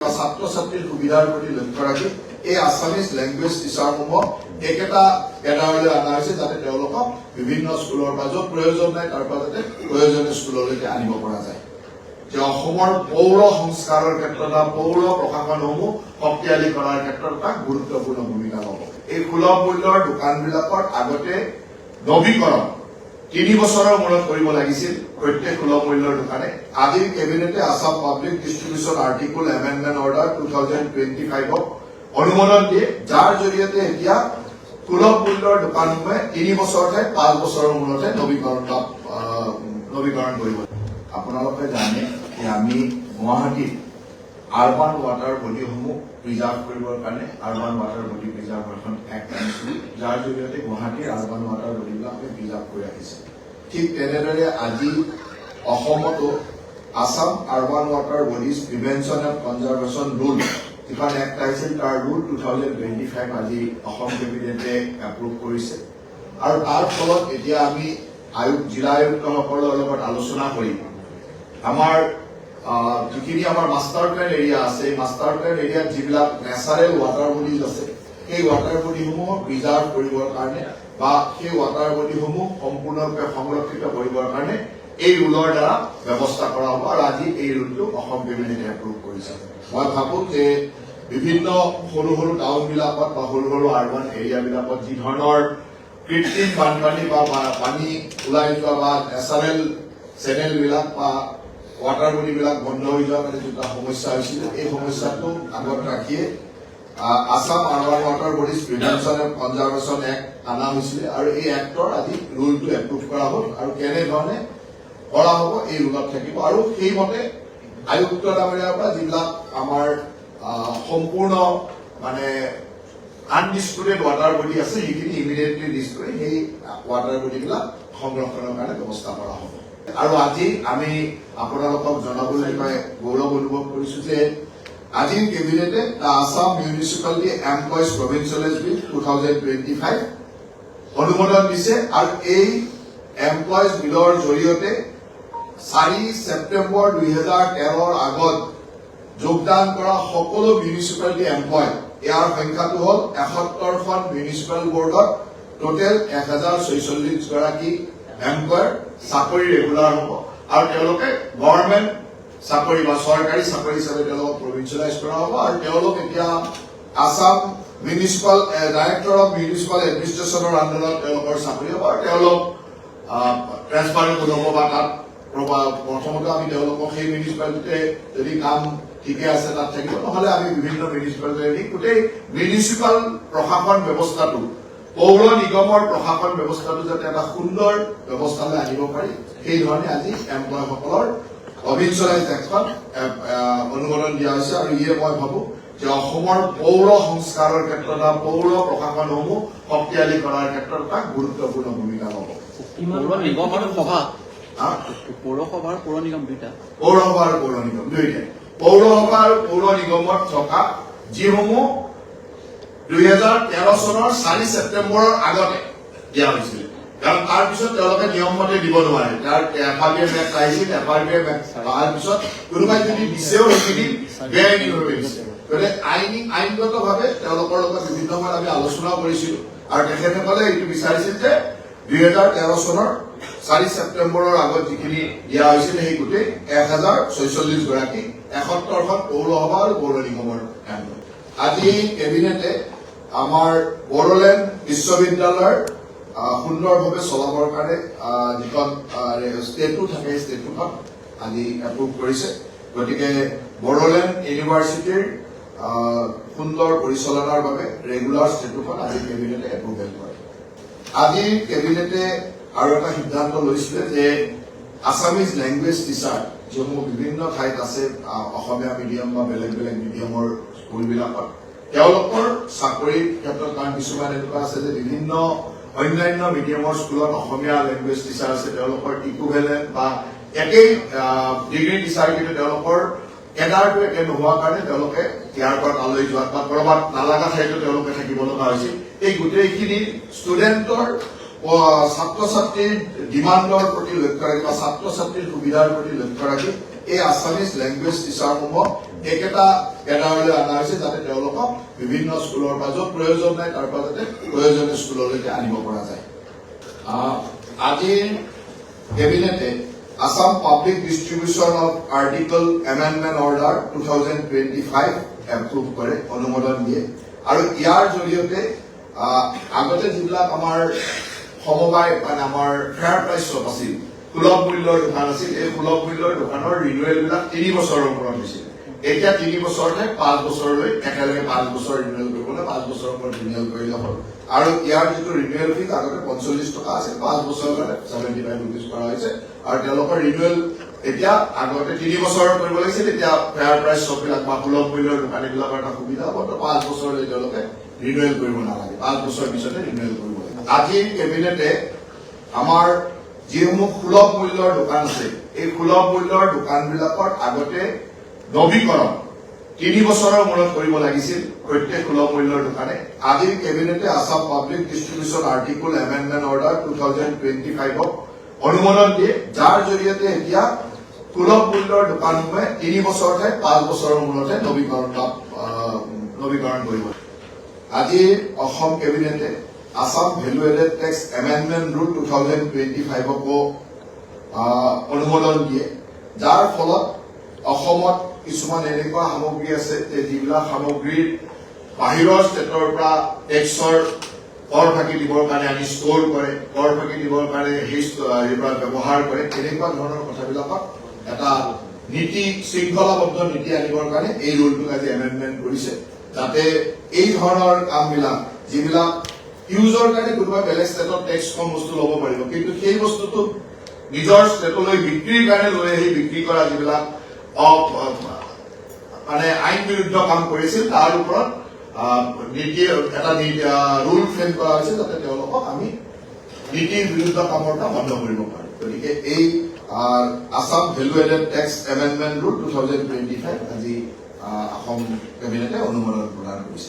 ছাত্ৰ ছাত্ৰীৰ সুবিধাৰ প্ৰতি লক্ষ্য ৰাখি এই আছামিজ লেংগুৱেজ টিচাৰসমূহক একেটা কেডাৰলৈ অনা হৈছে যাতে তেওঁলোকক বিভিন্ন স্কুলৰ পৰা য'ত প্ৰয়োজন নাই তাৰ পৰা যাতে প্ৰয়োজনীয় স্কুললৈকে আনিব পৰা যায় যে অসমৰ পৌৰ সংস্কাৰৰ ক্ষেত্ৰত বা পৌৰ প্ৰশাসনসমূহ শক্তিশালী কৰাৰ ক্ষেত্ৰত এটা গুৰুত্বপূৰ্ণ ভূমিকা ল'ব এই সুলভ মূল্যৰ দোকানবিলাকৰ আগতে নৱীকৰণ 3 বছৰৰ মূৰত কৰিব লাগিছিল প্ৰত্যেক সুলভ মূল্যৰ দোকানে আজি কেবিনেটে Assam public distribution article amendment order 2025 অনুমোদন দিয়ে যাৰ জৰিয়তে এতিয়া সুলভ মূল্যৰ দোকানসমূহে 3 বছৰ ঠাইত 5 বছৰৰ মূৰতে নৱীকৰণ কৰিব আপোনালোকে জানে যে আমি গুৱাহাটীত আৰবান ৱাটাৰ বডিসমূহ প্ৰিজাৰ্ভ কৰিবৰ কাৰণে urban water body preservation act আনিছিল যাৰ জৰিয়তে গুৱাহাটীৰ আৰবান ৱাটাৰ বডিবিলাক আমি প্ৰিজাৰ্ভ কৰি ৰাখিছে ঠিক তেনেদৰে আজি অসমতো Assam urban water bodies prevention and conservation rule যিখন এক্ট আহিছিল তাৰ ৰুল 2025 আজি অসম কেবিনেটে এপ্ৰুভ কৰিছে আৰু তাৰ ফলত এতিয়া আমি জিলা আয়ুক্তসকলৰ লগত আলোচনা কৰি আমাৰ যিখিনি আমাৰ মাষ্টাৰ প্লেন এৰিয়া আছে মাষ্টাৰ প্লেন এৰিয়াত যিবিলাক নেচাৰেল ৱাটাৰ বডিজ আছে সেই ৱাটাৰ বডিসমূহ প্ৰিজাৰ্ভ কৰিবৰ কাৰণে বা সেই ৱাটাৰ বডিসমূহ সম্পূৰ্ণৰূপে সংৰক্ষিত কৰিবৰ কাৰণে এই ৰুলৰ দ্বাৰা ব্যৱস্থা কৰা হ'ব আৰু আজি এই ৰুলটো অসম কেবিনেটে এপ্ৰুভ কৰিছে মই ভাবোঁ যে বিভিন্ন সৰু সৰু টাউনবিলাকত বা সৰু সৰু আৰবান এৰিয়াবিলাকত যি ধৰণৰ কৃত্ৰিম বানপানী বা পানী ওলাই যোৱা বা নেচাৰেল চেনেলবিলাক বা ৱাটাৰ বডিবিলাক বন্ধ হৈ যোৱাৰ কাৰণে যিটো সমস্যা হৈছিল এই সমস্যাটো আগত ৰাখিয়ে Assam urban water bodies prevention and conservation act অনা হৈছিলে আৰু এই এক্টৰ আজি ৰুলটো এপ্ৰুভ কৰা হ'ল আৰু কেনেধৰণে কৰা হ'ব এই ৰুলত থাকিব আৰু সেইমতে আয়ুক্ত ডাঙৰীয়াৰ পৰা যিবিলাক আমাৰ সম্পূৰ্ণ মানে আনডিস্পুটেড ৱাটাৰ বডি আছে সেইখিনি ইমিডিয়েটলি লিষ্ট কৰি সেই ৱাটাৰ বডিবিলাক সংৰক্ষণৰ কাৰণে ব্যৱস্থা কৰা হ'ব আৰু আজি আমি আপোনালোকক জনাবলৈ মই গৌৰৱ অনুভৱ কৰিছো যে আজিৰ কেবিনেটে আসাম মিউনিচিপালিটি এমপ্লয়িজ প্ৰভিন্সিয়েলাইজ বিল 2025 অনুমোদন দিছে আৰু এই এমপ্লয়িজ বিলৰ জৰিয়তে 4 ছেপ্টেম্বৰ 2013 আগত যোগদান কৰা সকলো মিউনিচিপালিটি এমপ্লয় ইয়াৰ সংখ্যাটো হ'ল 71খন মিউনিচিপাল বৰ্ডত টোটেল 1046 গৰাকী এমপ্লয়াৰ চাকৰি ৰেগুলাৰ হ'ব আৰু তেওঁলোকে গভৰ্ণমেণ্ট চাকৰি বা চৰকাৰী চাকৰি হিচাপে তেওঁলোকক প্ৰভিন্সিয়েলাইজ কৰা হ'ব আৰু তেওঁলোক এতিয়া আসাম মিউনিচিপাল ডাইৰেক্টৰ অফ মিউনিচিপাল এডমিনিষ্ট্ৰেশ্যনৰ আণ্ডাৰত তেওঁলোকৰ চাকৰি হ'ব আৰু তেওঁলোক ট্ৰেন্সফাৰ কৰিব বা তাত প্ৰথমতে আমি তেওঁলোকক সেই মিউনিচিপালিটিতে যদি কাম ঠিকে আছে তাত থাকিব নহ'লে আমি বিভিন্ন মিউনিচিপালিটি গোটেই মিউনিচিপাল প্ৰশাসন ব্যৱস্থাটো পৌৰ নিগমৰ প্ৰশাসন ব্যৱস্থাটো যাতে এটা সুন্দৰ ব্যৱস্থালৈ আনিব পাৰি সেই ধৰণে আজি এমপ্লয়সকলৰ প্ৰভিন্সিয়েলাইজ এক্টখন অনুমোদন দিয়া হৈছে আৰু ইয়ে মই ভাবোঁ যে অসমৰ পৌৰ সংস্কাৰৰ ক্ষেত্ৰত বা পৌৰ প্ৰশাসনসমূহ শক্তিশালী কৰাৰ ক্ষেত্ৰত এটা গুৰুত্বপূৰ্ণ ভূমিকা ল'ব পৌৰসভা আৰু পৌৰ নিগম দুইটা পৌৰসভা আৰু পৌৰ নিগম দুইটাই পৌৰসভা আৰু পৌৰ নিগমত থকা যিসমূহ 2013 চনৰ 4 ছেপ্টেম্বৰৰ আগতে দিয়া হৈছিল কাৰণ তাৰ পিছত তেওঁলোকে নিয়মমতে দিব নোৱাৰে তাৰ FRBM এক্ট আহিছিল FRBM এক্ট তাৰ পিছত কোনোবাই যদি দিছেও সেইখিনি বেআইনীভাৱে দিছে গতিকে আইনগতভাৱে তেওঁলোকৰ লগত বিভিন্ন সময়ত আমি আলোচনাও কৰিছিলোঁ আৰু তেখেতসকলে এইটো বিচাৰিছিল যে 2013 চনৰ 4 ছেপ্টেম্বৰৰ আগত যিখিনি দিয়া হৈছিল সেই গোটেই 1046 গৰাকী 71খন পৌৰসভা আৰু পৌৰ নিগমৰ আজি কেবিনেটে আমাৰ বড়োলেণ্ড বিশ্ববিদ্যালয়ৰ সুন্দৰভাৱে চলাবৰ কাৰণে যিখন ষ্টেটু থাকে ষ্টেটুখন আজি এপ্ৰুভ কৰিছে গতিকে বড়োলেণ্ড ইউনিভাৰ্চিটিৰ সুন্দৰ পৰিচালনাৰ বাবে ৰেগুলাৰ ষ্টেটুখন আজি কেবিনেটে এপ্ৰুভেল কৰে আজি কেবিনেটে আৰু এটা সিদ্ধান্ত লৈছিলে যে আছামিজ লেংগুৱেজ টিচাৰ যিসমূহ বিভিন্ন ঠাইত আছে অসমীয়া মিডিয়াম বা বেলেগ বেলেগ মিডিয়ামৰ স্কুলবিলাকত তেওঁলোকৰ চাকৰিৰ ক্ষেত্ৰত কাৰণ কিছুমান এনেকুৱা আছে যে বিভিন্ন অন্যান্য মিডিয়ামৰ স্কুলত অসমীয়া লেংগুৱেজ টিচাৰ আছে তেওঁলোকৰ ইকুইভেলেণ্ট বা একেই ডিগ্ৰী টিচাৰ কিন্তু তেওঁলোকৰ কেডাৰটো একে নোহোৱাৰ কাৰণে তেওঁলোকে ইয়াৰ পৰা তালৈ যোৱাত বা ক'ৰবাত নালাগা ঠাইতো তেওঁলোকে থাকিব লগা হৈছিল এই গোটেইখিনি ষ্টুডেণ্টৰ ছাত্ৰ ছাত্ৰীৰ ডিমাণ্ডৰ প্ৰতি লক্ষ্য ৰাখি বা ছাত্ৰ ছাত্ৰীৰ সুবিধাৰ প্ৰতি লক্ষ্য ৰাখি এই আছামিজ লেংগুৱেজ টিচাৰসমূহক একেটা কেডাৰলৈ অনা হৈছে যাতে তেওঁলোকক বিভিন্ন স্কুলৰ পৰা য'ত প্ৰয়োজন নাই তাৰ পৰা যাতে প্ৰয়োজনীয় স্কুললৈকে আনিব পৰা যায় আজিৰ কেবিনেটে Assam Public Distribution of Article Amendment Order 2025 approve কৰে অনুমোদন দিয়ে আৰু ইয়াৰ জৰিয়তে আগতে যিবিলাক আমাৰ সমবায় মানে আমাৰ ফেয়াৰ প্ৰাইচ শ্বপ আছিল সুলভ মূল্যৰ দোকান আছিল এই সুলভ মূল্যৰ দোকানৰ ৰিনুৱেল বিলাক 3 বছৰৰ মূৰত হৈছিল এতিয়া 3 বছৰতে 5 বছৰলৈ একেলগে 5 বছৰ ৰিনুৱেল কৰিবলৈ 5 বছৰৰ মূৰত ৰিনুৱেল কৰিলে হ'ল আৰু ইয়াৰ যিটো ৰিনুৱেল ফিজ আগতে 45 টকা আছিল 5 বছৰৰ কাৰণে 75 rupees কৰা হৈছে আৰু তেওঁলোকৰ ৰিনুৱেল এতিয়া আগতে 3 বছৰৰ কৰিব লাগিছিল এতিয়া ফেয়াৰ প্ৰাইচ শ্বপ বিলাক বা সুলভ মূল্যৰ দোকানীবিলাকৰ এটা সুবিধা হ'ব তো 5 বছৰলৈ তেওঁলোকে ৰিনুৱেল কৰিব নালাগে 5 বছৰ পিছতে ৰিনুৱেল কৰিব লাগে আজিৰ কেবিনেটে আমাৰ যিসমূহ সুলভ মূল্যৰ দোকান আছে এই সুলভ মূল্যৰ দোকানবিলাকৰ আগতে নবীকৰণ 3 বছৰৰ মূৰত কৰিব লাগিছিল প্ৰত্যেক সুলভ মূল্যৰ দোকানে আজিৰ কেবিনেটে Assam public distribution article amendment order 2025 অনুমোদন দিয়ে যাৰ জৰিয়তে এতিয়া সুলভ মূল্যৰ দোকানসমূহে 3 বছৰ ঠাইত 5 বছৰৰ মূৰতে নবীকৰণ কৰিব আজিৰ অসম কেবিনেটে Assam value added tax amendment rule 2025 অনুমোদন দিয়ে যাৰ ফলত অসমত কিছুমান এনেকুৱা সামগ্ৰী আছে যে যিবিলাক সামগ্ৰীৰ বাহিৰৰ ষ্টেটৰ পৰা টেক্সৰ কৰ ফাঁকি দিবৰ কাৰণে আনি ষ্ট'ৰ কৰে কৰ ফাঁকি দিবৰ কাৰণে সেই ব্যৱহাৰ কৰে তেনেকুৱা ধৰণৰ কথাবিলাকত এটা নীতি শৃংখলাবদ্ধ নীতি আনিবৰ কাৰণে এই ৰুলটোক আজি এমেণ্ডমেণ্ট কৰিছে যাতে এই ধৰণৰ কামবিলাক যিবিলাক ইউজৰ কাৰণে কোনোবা বেলেগ ষ্টেটত টেক্স কম বস্তু ল'ব পাৰিব কিন্তু সেই বস্তুটো নিজৰ ষ্টেটলৈ বিক্ৰীৰ কাৰণে লৈ আহি বিক্ৰী কৰা যিবিলাক মানে আইন বিৰুদ্ধ কাম কৰিছিল তাৰ ওপৰত এটা ৰুল ফ্ৰেম কৰা হৈছে যাতে তেওঁলোকক আমি নীতিৰ বিৰুদ্ধ কামৰ পৰা বন্ধ কৰিব পাৰোঁ গতিকে এই Assam value added tax amendment rule 2025 আজি অসম কেবিনেটে অনুমোদন প্ৰদান কৰিছে